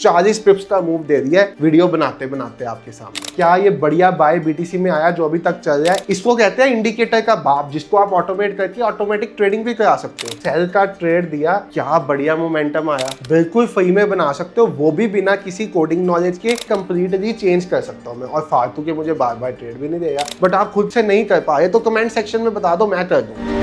40 पिप्स का मूव दे दिया है वीडियो बनाते बनाते आपके सामने। क्या ये बढ़िया बाय बीटीसी में आया जो अभी तक चल रहा है, इसको कहते हैं इंडिकेटर का बाप, जिसको आप ऑटोमेट करके ऑटोमेटिक ट्रेडिंग भी करा सकते हो। सेल का ट्रेड दिया, क्या बढ़िया मोमेंटम आया, बिल्कुल फ्री में बना सकते हो, वो भी बिना किसी कोडिंग नॉलेज के कंप्लीटली चेंज कर सकता हूँ मैं, और फालतू के मुझे बार बार ट्रेड भी नहीं देगा। बट आप खुद से नहीं कर पाए तो कमेंट सेक्शन में बता दो, मैं कर दूँ।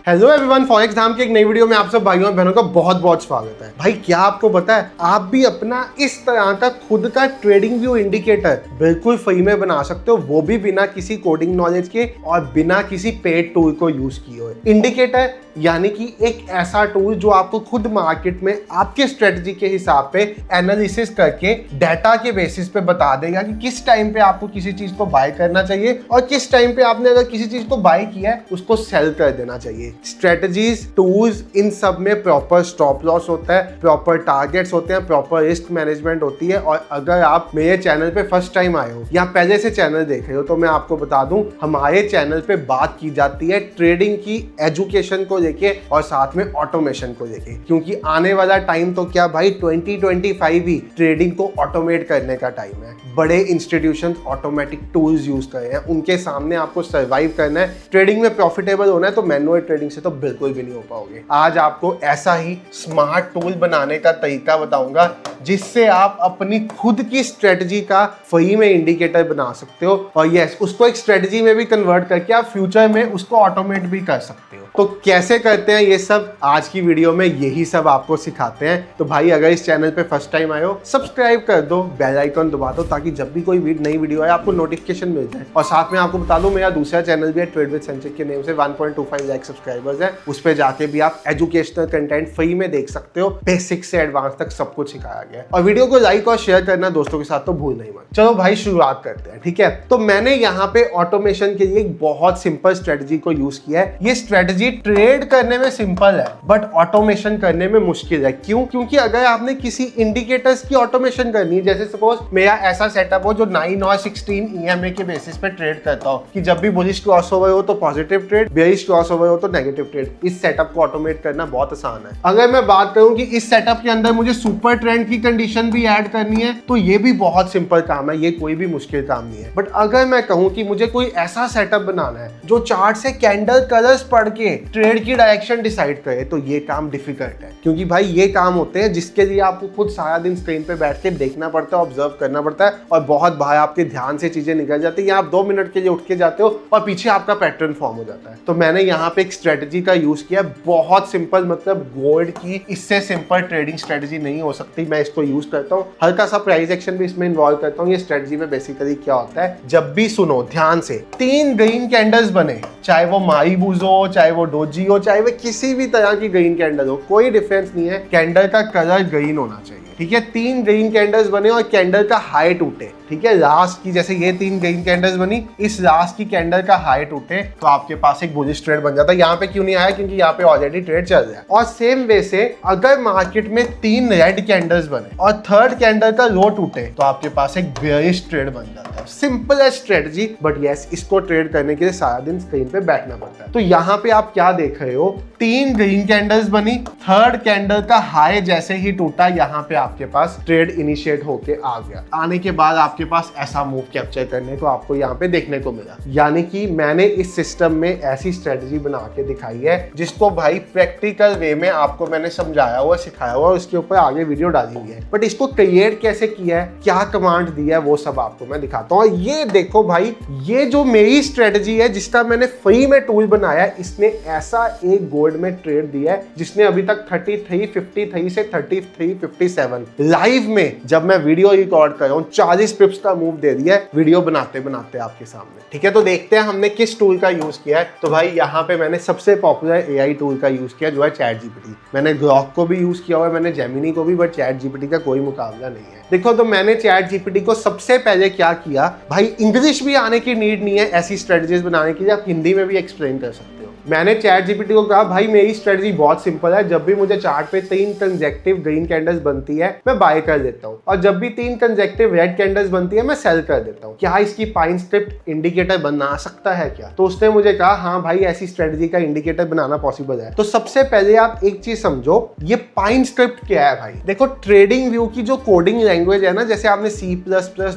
हेलो एवरीवन, फॉरेक्स धाम की एक नई वीडियो में आप सब भाइयों और बहनों का बहुत बहुत स्वागत है। भाई क्या आपको पता है, आप भी अपना इस तरह का खुद का ट्रेडिंग व्यू इंडिकेटर बिल्कुल फ्री में बना सकते हो, वो भी बिना किसी कोडिंग नॉलेज के और बिना किसी पेड टूल को यूज किए हुए। इंडिकेटर यानी कि एक ऐसा टूल जो आपको खुद मार्केट में आपके स्ट्रेटजी के हिसाब पे एनालिसिस करके डाटा के बेसिस पे बता देगा कि किस टाइम पे आपको किसी चीज को बाय करना चाहिए और किस टाइम पे आपने अगर किसी चीज को बाय किया है उसको सेल कर देना चाहिए। स्ट्रेटजीज, टूल्स, इन सब में प्रॉपर स्टॉप लॉस होता है, प्रॉपर टारगेट्स होते हैं, प्रॉपर रिस्क मैनेजमेंट होती है। और अगर आप मेरे चैनल पे फर्स्ट टाइम आए हो या पहले से चैनल देख रहे हो तो मैं आपको बता दूं, हमारे चैनल पे बात की जाती है ट्रेडिंग की एजुकेशन को लेके और साथ में ऑटोमेशन को लेके, क्योंकि आने वाला टाइम तो क्या भाई 2025 ही ट्रेडिंग को ऑटोमेट करने का टाइम है। बड़े इंस्टीट्यूशंस ऑटोमेटिक टूल्स यूज कर रहे हैं, उनके सामने आपको सर्वाइव करना है, ट्रेडिंग में प्रॉफिटेबल होना है तो मैनुअल ट्रेडिंग से तो बिल्कुल भी नहीं हो पाओगे। आज आपको ऐसा ही स्मार्ट टूल बनाने का तरीका बताऊंगा जिससे आप अपनी खुद की स्ट्रेटजी का फ्री में इंडिकेटर बना सकते हो और यस, उसको एक स्ट्रेटजी में भी कन्वर्ट करके आप फ्यूचर में उसको ऑटोमेट भी कर सकते हो। तो कैसे करते हैं ये सब, आज की वीडियो में यही सब आपको सिखाते हैं। तो भाई अगर इस चैनल पे फर्स्ट टाइम आए हो, सब्सक्राइब कर दो, बेल आइकन दबा दो ताकि जब भी कोई नई वीडियो आए आपको नोटिफिकेशन मिल जाए। और साथ में आपको बता दूं, मेरा दूसरा चैनल भी है ट्रेड विद संचित के नेम से, 1.25 लाख सब्सक्राइबर्स है। उस पे जाके भी आप एजुकेशनल कंटेंट फ्री में देख सकते हो, बेसिक से एडवांस तक सब कुछ सिखाया गया है। और वीडियो को लाइक और शेयर करना दोस्तों के साथ तो भूल नहीं मत। चलो भाई शुरुआत करते हैं, ठीक है। तो मैंने यहाँ पे ऑटोमेशन के लिए एक बहुत सिंपल स्ट्रेटजी को यूज किया है। ये स्ट्रेटजी ट्रेड करने में सिंपल है बट ऑटोमेशन करने में मुश्किल है। क्यों? क्योंकि अगर आपने किसी इंडिकेटर्स की ऑटोमेशन करनी है, जैसे सपोज मेरा ऐसा सेटअप हो जो 9 और 16 EMA के बेसिस पे ट्रेड करता हो कि जब भी बुलिश क्रॉसओवर हो तो पॉजिटिव ट्रेड, बेयरिश क्रॉसओवर हो तो नेगेटिव ट्रेड। इस सेटअप को ऑटोमेट करना बहुत आसान है। अगर मैं बात करूं कि इस सेटअप के अंदर मुझे सुपर ट्रेंड की कंडीशन भी ऐड करनी है तो ये भी बहुत सिंपल काम है, ये कोई भी मुश्किल काम नहीं है। बट अगर मैं कहूं कि मुझे कोई ऐसा सेटअप बनाना है जो चार्ट से कैंडल कलर्स पढ़ के ट्रेड की डायरेक्शन डिसाइड करे तो ये काम डिफिकल्ट है, क्योंकि भाई ये काम होते हैं जिसके लिए आपको खुद सारा दिन स्क्रीन पे बैठ के देखना पड़ता है, ऑब्जर्व करना पड़ता है और बहुत बार आपके ध्यान से चीजें निकल जाती है या आप 2 मिनट के लिए उठ के जाते हो और पीछे आपका पैटर्न फॉर्म हो जाता है। तो मैंने यहाँ पे एक स्ट्रेटजी का यूज किया, बहुत सिंपल, मतलब गोल्ड की इससे सिंपल ट्रेडिंग स्ट्रेटजी नहीं हो सकती। मैं इसको यूज करता हूँ, हल्का सा प्राइस एक्शन भी इसमें इन्वॉल्व करता हूँ। ये स्ट्रेटजी में बेसिकली क्या होता है, जब भी सुनो ध्यान से, 3 ग्रीन कैंडल्स बने, चाहे वो मारीबूज हो, चाहे वो डोजी हो, चाहे वो किसी भी तरह की ग्रीन कैंडल हो, कोई डिफरेंस नहीं है, कैंडल का कलर ग्रीन होना चाहिए, ठीक है। 3 ग्रीन कैंडल्स बने और कैंडल का हाई टूटे, ठीक है। लास्ट की जैसे ये 3 ग्रीन कैंडल्स बनी, इस लास्ट की कैंडल का हाई टूटे तो आपके पास एक बुलिश ट्रेड बन जाता है। यहाँ पे क्यों नहीं आया, क्योंकि यहाँ पे ऑलरेडी ट्रेड चल रहा है। और सेम वे से अगर मार्केट में 3 रेड कैंडल्स बने और थर्ड कैंडल का लो टूटे तो आपके पास एक बेयरिश ट्रेड बन जाता है। सिंपल है स्ट्रेटजी, बट यस, इसको ट्रेड करने के लिए सारा दिन स्क्रीन पे बैठना पड़ता है। तो यहाँ पे आप क्या देख रहे हो, 3 ग्रीन कैंडल्स बनी, थर्ड कैंडल का हाई जैसे ही टूटा, यहाँ पे आपके पास ट्रेड इनिशिएट होके आ गया। आने के बाद आपके पास ऐसा मूव कैप्चर करने को आपको यहाँ पे देखने को मिला। यानी कि मैंने इस सिस्टम में ऐसी स्ट्रेटजी बना के दिखाई है जिसको भाई प्रैक्टिकल वे में आपको मैंने समझाया हुआ, सिखाया हुआ, उसके ऊपर आगे वीडियो डाली हुई है। बट इसको क्रिएट कैसे किया है, क्या कमांड दिया है, वो सब आपको मैं दिखाता हूँ। ये देखो भाई, ये जो मेरी स्ट्रेटजी है जिसका मैंने फ्री में टूल बनाया, इसने ऐसा एक गोल्ड में ट्रेड दिया है जिसने अभी तक 33.53 से 33.57 लाइव में, जब मैं वीडियो रिकॉर्ड कर रहा हूँ, 40 पिप्स का मूव दे दिया है वीडियो बनाते बनाते आपके सामने, ठीक है। तो देखते हैं हमने किस टूल का यूज किया है। तो भाई यहाँ पे मैंने सबसे पॉपुलर AI टूल का यूज किया जो है चैट जीपीटी। मैंने ग्रॉक को भी यूज किया हुआ है, मैंने जेमिनी को भी, बट चैट जीपीटी का कोई मुकाबला नहीं है। देखो, तो मैंने चैट जीपीटी को सबसे पहले क्या किया भाई, इंग्लिश भी आने की नीड नहीं है ऐसी स्ट्रेटजीज बनाने के लिए, आप हिंदी में भी एक्सप्लेन कर सकते हो। मैंने चैट जीपीटी को कहा भाई मेरी स्ट्रेटजी बहुत सिंपल है, जब भी मुझे चार्ट पे 3 कंसेक्टिव ग्रीन कैंडल्स बनती है मैं बाय कर देता हूँ, और जब भी 3 कंसेक्टिव रेड कैंडल्स बनती है मैं सेल कर देता हूँ। क्या इसकी पाइन स्ट्रिप इंडिकेटर बना सकता है क्या? तो उसने मुझे कहा हाँ भाई ऐसी स्ट्रेटजी का इंडिकेटर बनाना पॉसिबल है। तो सबसे पहले आप एक चीज समझो, ये पाइन स्क्रिप्ट क्या है भाई। देखो ट्रेडिंग व्यू की जो कोडिंग लैंग्वेज है ना, जैसे आपने C++,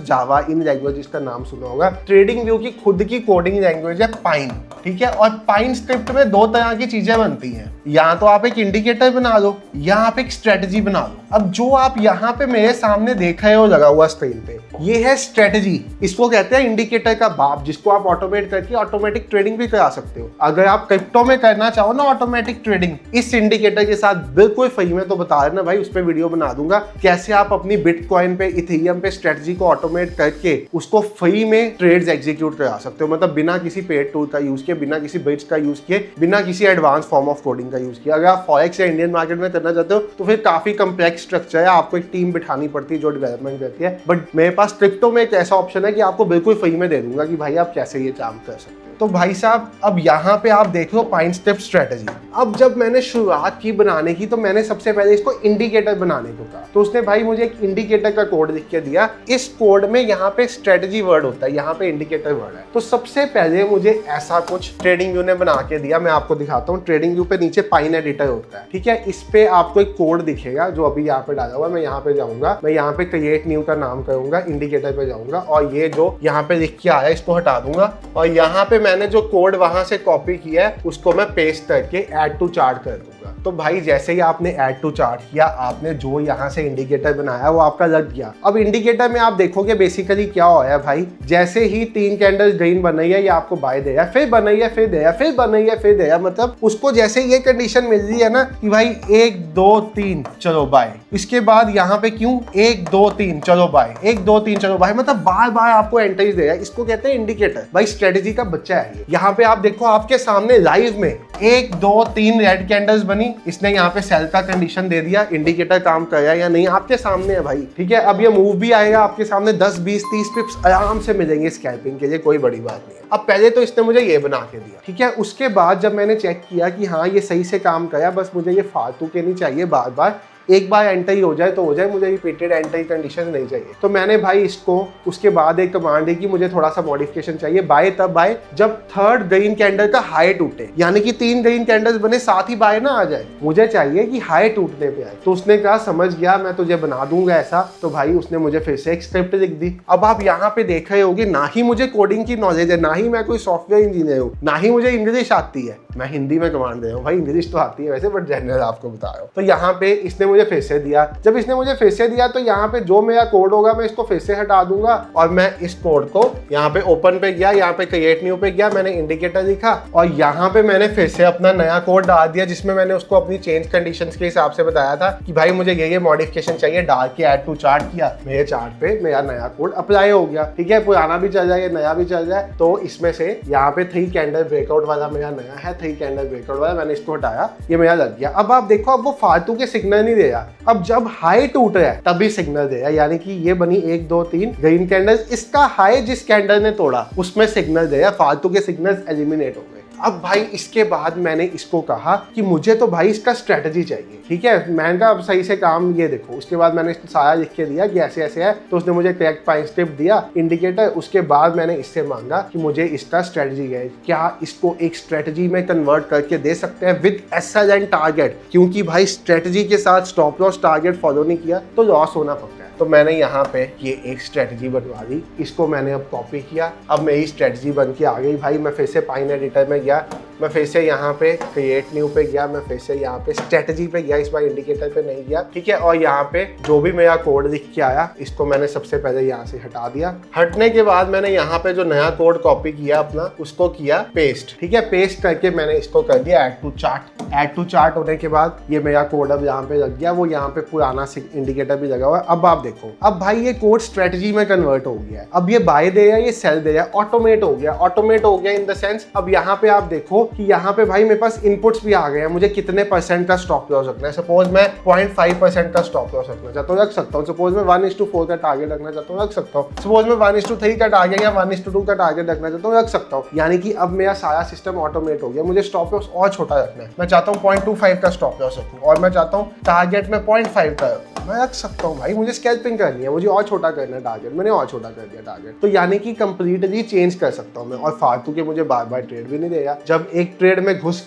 जावा, इन लैंग्वेजेस का नाम सुना होगा, ट्रेडिंग व्यू की खुद की कोडिंग लैंग्वेज है पाइन, ठीक है। और पाइन स्क्रिप्ट में 2 तरह की चीजें बनती हैं, या तो आप एक इंडिकेटर बना दो या आप एक स्ट्रेटजी बना दो। अब जो आप यहाँ पे मेरे सामने देख रहे हो लगा हुआ स्क्रीन पे, ये है स्ट्रेटजी। इसको कहते हैं इंडिकेटर का बाप, जिसको आप ऑटोमेट करके ऑटोमेटिक ट्रेडिंग भी करा सकते हो। अगर आप क्रिप्टो में करना चाहो ना ऑटोमेटिक ट्रेडिंग इस इंडिकेटर के साथ, बिल्कुल फ्री में, तो बता देना भाई, उस पर वीडियो बना दूंगा कैसे आप अपनी बिटकॉइन पे, इथेरियम पे स्ट्रेटजी को ऑटोमेट करके उसको फ्री में ट्रेड्स एग्जीक्यूट करा सकते हो, मतलब बिना किसी पेड टूल का यूज किए, बिना किसी ब्रिज का यूज किए, बिना किसी एडवांस फॉर्म ऑफ कोडिंग का यूज किया। अगर आप फॉरेक्स या इंडियन मार्केट में करना चाहते हो तो फिर काफी कम्प्लेक्स स्ट्रक्चर है, आपको एक टीम बिठानी पड़ती है जो डेवलपमेंट करती है। बट मेरे पास क्रिप्टो में एक ऐसा ऑप्शन है कि आपको बिल्कुल फ्री में दे दूंगा कि भाई आप कैसे ये काम कर सकते हो। तो भाई साहब अब यहाँ पे आप देख लो पाइन स्टेप स्ट्रेटजी। अब जब मैंने शुरुआत की बनाने की तो मैंने सबसे पहले इसको इंडिकेटर बनाने को कहा, तो उसने भाई मुझे एक इंडिकेटर का कोड लिख के दिया। इस कोड में यहाँ पे स्ट्रेटजी वर्ड होता है, यहाँ पे इंडिकेटर वर्ड है। तो सबसे पहले मुझे ऐसा कुछ ट्रेडिंग व्यू ने बना के दिया, मैं आपको दिखाता हूँ। ट्रेडिंग व्यू पे नीचे पाइन एडिटर होता है, ठीक है। इस पे आपको एक कोड दिखेगा जो अभी यहाँ पे डाला हुआ है। मैं यहाँ पे जाऊंगा, मैं यहाँ पे क्रिएट न्यू का नाम करूंगा, इंडिकेटर पे जाऊंगा और ये जो यहाँ पे लिख के आया इसको हटा दूंगा, और यहाँ पे मैंने जो कोड वहां से कॉपी किया है उसको मैं पेस्ट करके ऐड टू चार्ट कर दूंगा। तो भाई जैसे ही आपने ऐड टू चार्ट किया, आपने जो यहाँ से इंडिकेटर बनाया वो आपका लग गया। अब इंडिकेटर में आप देखोगे बेसिकली क्या हो है भाई, जैसे ही 3 कैंडल्स ग्रीन बनाई है ये आपको बाय दे, फिर बनाई है, फिर दे, फिर बनाई है, फिर दे, मतलब उसको जैसे ये कंडीशन मिल रही है ना कि भाई 1 2 3 चलो बाय, इसके बाद यहाँ पे क्यों 1 2 3 चलो बाय, 1 2 3 चलो बाय, मतलब बार बार आपको एंट्रीज दे रहा है। इसको कहते हैं इंडिकेटर। भाई स्ट्रेटेजी का बच्चा है ये। यहाँ पे आप देखो आपके सामने लाइव में 1 2 3 रेड कैंडल्स बनी, इसने यहाँ पे सेल का कंडीशन दे दिया, इंडिकेटर काम कर रहा है या नहीं आपके सामने है भाई, ठीक है। अब ये मूव भी आएगा आपके सामने, 10 20 30 पिप्स आराम से मिलेंगे स्कैल्पिंग के लिए, कोई बड़ी बात नहीं है। अब पहले तो इसने मुझे ये बना के दिया, ठीक है। उसके बाद जब मैंने चेक किया कि हाँ ये सही से काम करा, बस मुझे ये फालतू के नहीं चाहिए, बार बार एक बार एंट्री हो जाए तो हो जाए, मुझे रिपीटेड एंट्री कंडीशन नहीं चाहिए। तो मैंने भाई इसको उसके बाद एक कमांड दी कि मुझे थोड़ा सा मॉडिफिकेशन चाहिए। बाय तब बाय जब 3rd ग्रीन कैंडल का हाई टूटे, यानी कि 3 ग्रीन कैंडल्स बने साथ ही बाय ना आ जाए, मुझे चाहिए कि हाई टूटने पे आए। तो उसने कहा समझ गया, मैं तुझे बना दूंगा ऐसा। तो भाई उसने मुझे फिर से एक स्क्रिप्ट लिख दी। अब आप यहाँ पे देख रहे होगे, ना ही मुझे कोडिंग की नॉलेज है, ना ही मैं कोई सॉफ्टवेयर इंजीनियर हूँ, ना ही मुझे इंग्लिश आती है, मैं हिंदी में कमांड दे रहा हूँ। भाई इंग्लिश तो आती है वैसे, बट जनरल आपको बता रहा हूँ। तो यहाँ पे इसने मुझे फिर से दिया। जब इसने मुझे फिर से दिया तो यहाँ पे जो मेरा कोड होगा मैं इसको फिर से हटा दूंगा, और मैं इस कोड को यहाँ पे ओपन पे गया, यहाँ पे क्रिएट न्यू पे गया, मैंने इंडिकेटर लिखा और यहाँ पे मैंने फिर से अपना नया कोड डाल दिया, जिसमें मैंने उसको अपनी चेंज कंडीशंस के हिसाब से बताया था कि भाई मुझे ये मॉडिफिकेशन चाहिए। डाल के ऐड टू चार्ट किया, मेरे चार्ट पे मेरा नया कोड अप्लाई हो गया, ठीक है। पुराना भी चल जाए, नया भी चल जाए। तो इसमें से यहाँ पे 3 कैंडल ब्रेकआउट वाला मेरा नया है, 3 कैंडल ब्रेकआउट वाला, मैंने इसको हटाया, ये मेरा लग गया। अब आप देखो, अब वो फालतू के सिग्नल नहीं दे रहा, अब जब हाई टूट रहा है तभी सिग्नल दे रहा है, यानी कि ये बनी 1 2 3 ग्रीन कैंडल्स, इसका हाई जिस कैंडल ने तोड़ा उसमें सिग्नल दे रहा, फालतू के सिग्नल्स एलिमिनेट हो गए। अब भाई इसके बाद मैंने इसको कहा कि मुझे तो भाई इसका स्ट्रेटजी चाहिए, ठीक है। मैंने कहा अब सही से काम ये देखो। उसके बाद मैंने इसको सारा लिख के दिया कि ऐसे ऐसे है, तो उसने मुझे करेक्ट पाइन स्टेप दिया, इंडिकेटर। उसके बाद मैंने इससे मांगा कि मुझे इसका स्ट्रेटजी है, क्या इसको एक स्ट्रेटजी में कन्वर्ट करके दे सकते हैं विद एसएल एंड टारगेट, क्योंकि भाई स्ट्रेटजी के साथ स्टॉप लॉस टारगेट फॉलो नहीं किया तो लॉस होना पक्का है। तो मैंने यहाँ पे ये एक स्ट्रेटजी बनवा दी, इसको मैंने अब कॉपी किया, अब मेरी स्ट्रेटजी बन के आ गई। भाई मैं फिर से पाइन एडिटर में गया, मैं फिर से यहाँ पे क्रिएट न्यू पे गया, मैं फिर से यहाँ पे स्ट्रेटजी पे गया, इस बार इंडिकेटर पे नहीं गया, ठीक है। और यहाँ पे जो भी मेरा कोड लिख के आया इसको मैंने सबसे पहले यहाँ से हटा दिया। हटने के बाद मैंने यहाँ पे जो नया कोड कॉपी किया अपना, उसको किया पेस्ट, ठीक है। पेस्ट करके मैंने इसको कर दिया add to chart. Add to chart होने के बाद ये मेरा कोड अब यहाँ पे लग गया, वो यहाँ पे पुराना इंडिकेटर भी लगा हुआ है। अब आप देखो, अब भाई ये कोड स्ट्रेटजी में कन्वर्ट हो गया है। अब ये बाय दे या ये सेल दे या ऑटोमेट हो गया। ऑटोमेट हो गया इन द सेंस, अब यहाँ पे आप देखो कि यहाँ पे भाई मेरे पास इनपुट्स भी आ गए हैं, मुझे कितने परसेंट का स्टॉप लॉस रखना है। सपोज मैं 0.5% का स्टॉप लॉस रखना चाहता हूँ, रख सकता हूँ। सपोज मैं 1:4 का टारगेट रखना चाहता हूँ, रख सकता हूँ। सपोज मैं 1:3 का टारगेट या 1:2 का टारगेट रखना चाहता हूँ, रख सकता हूँ। यानी कि अब मेरा सारा सिस्टम ऑटोमेट हो गया। मुझे स्टॉप लॉस और छोटा रखना है, मैं चाहता हूँ 0.25 का स्टॉप लॉस रखूँ और मैं चाहता हूँ टारगेट में 0.5 का रखूँ, मैं रख सकता हूँ भाई। मुझे स्कैल्पिंग करनी है, मुझे और छोटा करना है टारगेट, मैंने और छोटा कर दिया टारगेट। तो यानी कि कंप्लीटली चेंज कर सकता हूँ मैं, और फालतू के मुझे बार बार ट्रेड भी नहीं देगा। जब एक ट्रेड में घुस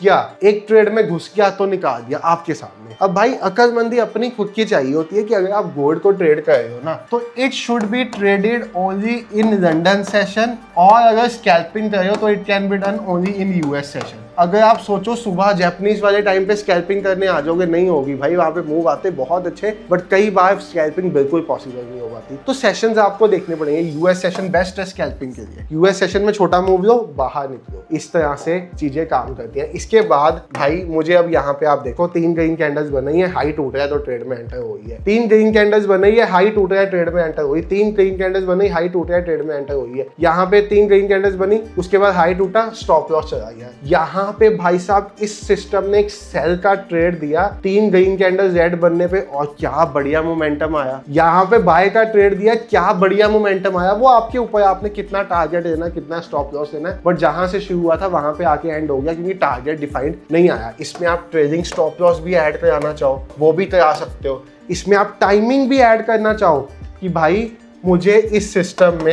गया तो निकाल दिया आपके सामने। अब भाई अक्लमंदी अपनी खुद की चाहिए होती है कि अगर आप गोल्ड को ट्रेड कर रहे हो ना, तो it should be traded only in London session, और अगर स्कैल्पिंग कर रहे हो तो it can be done only in US session. अगर आप सोचो सुबह जैपनीज वाले टाइम पे स्कैल्पिंग करने आ जाओगे, नहीं होगी भाई। वहां पे मूव आते बहुत अच्छे, बट कई बार स्कैल्पिंग बिल्कुल पॉसिबल नहीं हो पाती। तो सेशंस आपको देखने पड़ेंगे। यूएस सेशन बेस्ट है स्कैल्पिंग के लिए। यूएस सेशन में छोटा मूव लो, बाहर निकलो, इस तरह से चीजें काम करती हैं। इसके बाद भाई मुझे अब यहाँ पे आप देखो 3 ग्रीन कैंडल्स बनाई है, हाई टूट रहा है तो ट्रेड में एंटर हुई है। 3 ग्रीन कैंडल्स बनाई है, हाई टूट रहा है, ट्रेड में एंटर हुई। 3 ग्रीन कैंडल्स बनी, हाई टूट रहा है, ट्रेड में एंटर हुई है। यहाँ पे 3 ग्रीन कैंडल्स बनी, उसके बाद हाई टूटा, स्टॉप लॉस चला गया। यहाँ पे भाई साहब इस सिस्टम ने एक सेल का ट्रेड दिया 3 ग्रीन कैंडल्स रेड बनने पे, और क्या बढ़िया मोमेंटम आया। यहाँ पे बाय का ट्रेड दिया, क्या बढ़िया मोमेंटम आया। वो आपके ऊपर, आपने कितना टारगेट लेना, कितना स्टॉप लॉस लेना है, बट जहां से शुरू हुआ था वहां पे आके एंड हो गया, क्योंकि टारगेट डिफाइंड नहीं आया। इसमें आप ट्रेडिंग स्टॉप लॉस भी ऐड कराना चाहो वो भी करा सकते हो। इसमें आप टाइमिंग भी ऐड करना चाहो कि भाई मुझे इस सिस्टम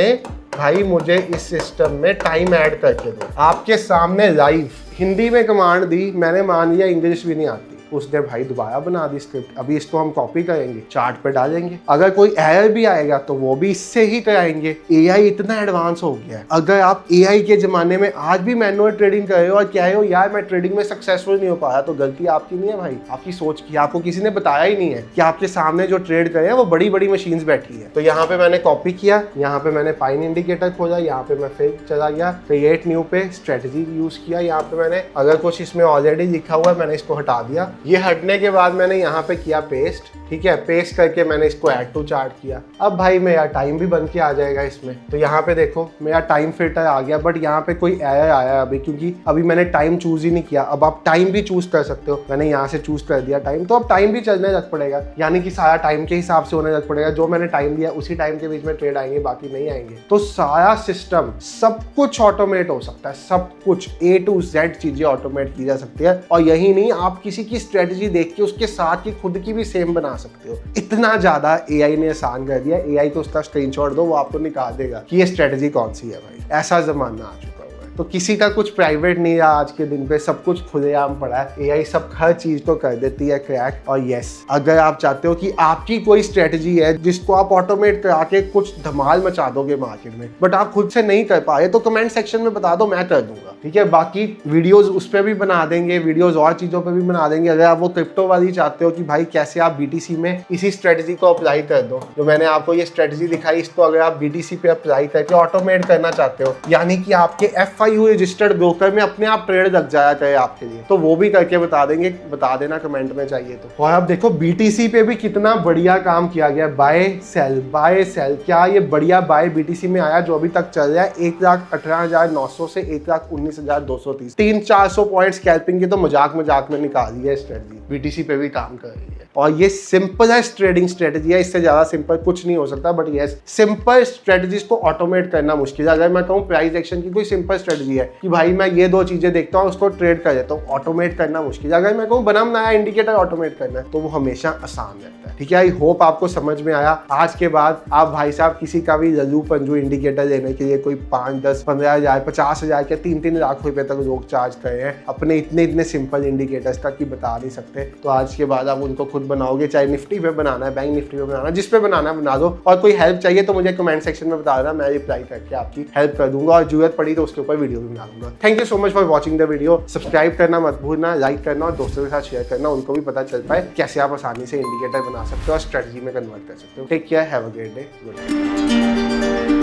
में टाइम ऐड करके दो। आपके सामने लाइव हिंदी में कमांड दी, मैंने मान लिया इंग्लिश भी नहीं आती, उसने भाई दोबारा बना दी स्क्रिप्ट। अभी इसको हम कॉपी करेंगे, चार्ट पे डालेंगे। अगर कोई एरर भी आएगा तो वो भी इससे ही कराएंगे। एआई इतना एडवांस हो गया है। अगर आप एआई के जमाने में आज भी मैनुअल ट्रेडिंग कर रहे हो और कह रहे हो यार मैं ट्रेडिंग में सक्सेसफुल नहीं हो पाया, तो गलती आपकी नहीं है भाई, आपकी सोच की। आपको किसी ने बताया ही नहीं है कि आपके सामने जो ट्रेड करे हैं वो बड़ी बड़ी मशीन्स बैठी है। तो यहाँ पे मैंने कॉपी किया, यहाँ पे मैंने पाइन इंडिकेटर खोला, यहाँ पे मैं फिर चला गया क्रिएट न्यू पे स्ट्रेटजी यूज किया। यहाँ पे मैंने अगर कुछ इसमें ऑलरेडी लिखा हुआ है मैंने इसको हटा दिया। ये हटने के बाद मैंने यहाँ पे किया पेस्ट, ठीक है। पेस्ट करके मैंने इसको ऐड टू चार्ट किया। अब भाई मेरा टाइम भी बन के आ जाएगा इसमें। तो यहाँ पे देखो मेरा टाइम फिल्टर आ गया, बट यहाँ पे कोई एरर आया अभी, क्योंकि अभी मैंने टाइम चूज ही नहीं किया। अब आप टाइम भी चूज कर सकते हो, मैंने यहाँ से चूज कर दिया टाइम, तो अब टाइम भी चलने लग पड़ेगा। यानी कि सारा टाइम के हिसाब से होने लग पड़ेगा। जो मैंने टाइम दिया उसी टाइम के बीच में ट्रेड आएंगे, बाकी नहीं आएंगे। तो सारा सिस्टम सब कुछ ऑटोमेट हो सकता है, सब कुछ A to Z चीजें ऑटोमेट की जा सकती है। और यही नहीं, आप किसी की स्ट्रेटजी देख के उसके साथ की खुद की भी सेम बना सकते हो। इतना ज्यादा एआई ने आसान कर दिया। एआई को उसका स्क्रीनशॉट दो, वो आपको निकाल देगा कि ये स्ट्रेटजी कौन सी है भाई। ऐसा जमाना आ चुका हुआ है। तो किसी का कुछ प्राइवेट नहीं रहा आज के दिन पे, सब कुछ खुलेआम पड़ा है। एआई सब हर चीज को कर देती है क्रैक। और यस, अगर आप चाहते हो कि आपकी कोई स्ट्रेटजी है जिसको आप ऑटोमेट करा के कुछ धमाल मचा दोगे मार्केट में, बट आप खुद से नहीं कर पाए, तो कमेंट सेक्शन में बता दो, मैं कर दूंगा, ठीक है। बाकी वीडियोस उस पर भी बना देंगे, वीडियोस और चीजों पर भी बना देंगे। अगर आप वो क्रिप्टो वाली चाहते हो कि भाई कैसे आप बीटीसी में इसी स्ट्रेटजी को अप्लाई कर दो, जो मैंने आपको ये स्ट्रेटजी दिखाई, इसको अगर आप बीटीसी पे अप्लाई करके ऑटोमेट करना चाहते हो, यानी कि आपके FIU रजिस्टर्ड ब्रोकर में अपने आप ट्रेड लग जाया करे आपके लिए, तो वो भी करके बता देंगे। बता देना कमेंट में चाहिए तो। और आप देखो बीटीसी पे भी कितना बढ़िया काम किया गया। बाय सेल, क्या ये बढ़िया बाय बीटीसी में आया जो अभी तक चल रहा है 1,18,900 से 1,19,230, 300-400 पॉइंट स्कैल्पिंग की तो मजाक में निकाल दिया स्ट्रेटजी। बीटीसी पे भी काम कर रही है और ये सिंपल है ट्रेडिंग स्ट्रेटजी है, इससे ज्यादा सिंपल कुछ नहीं हो सकता। बट यस, सिंपल स्ट्रेटजीज को ऑटोमेट करना मुश्किल है। अगर मैं कहूँ प्राइस एक्शन की कोई सिंपल स्ट्रेटजी है कि भाई मैं ये 2 चीजें देखता हूँ उसको ट्रेड कर देता हूँ, ऑटोमेट करना मुश्किल है। अगर मैं कहूँ बनाम नया इंडिकेटर ऑटोमेट करना है तो वो हमेशा आसान रहता है, ठीक है। आई होप आपको समझ में आया। आज के बाद आप भाई साहब किसी का भी लल्लू पंजू इंडिकेटर लेने के लिए कोई 5, 10, 15,000, 50,000 के 3-3 लाख रुपए तक लोग चार्ज कर रहे हैं अपने इतने सिंपल इंडिकेटर्स का कि बता नहीं सकते। तो आज के बाद आप उनको खुद बनाओगे, चाहे निफ्टी पे बनाना है, बैंक निफ्टी पे बनाना है, जिस पे बनाना है बना दो। और कोई हेल्प चाहिए तो मुझे कमेंट सेक्शन में बता देना, मैं रिप्लाई करके आपकी हेल्प कर दूंगा, और जरूरत पड़ी तो उसके ऊपर वीडियो भी बना दूंगा। Thank you so much for watching the video. Subscribe करना मत भूलना, लाइक करना और दोस्तों के साथ शेयर करना, उनको भी पता चल पाए कैसे आप आसानी से इंडिकेटर बना सकते हो और स्ट्रेटजी में कन्वर्ट कर सकते हो। Take care, have a great day, good night.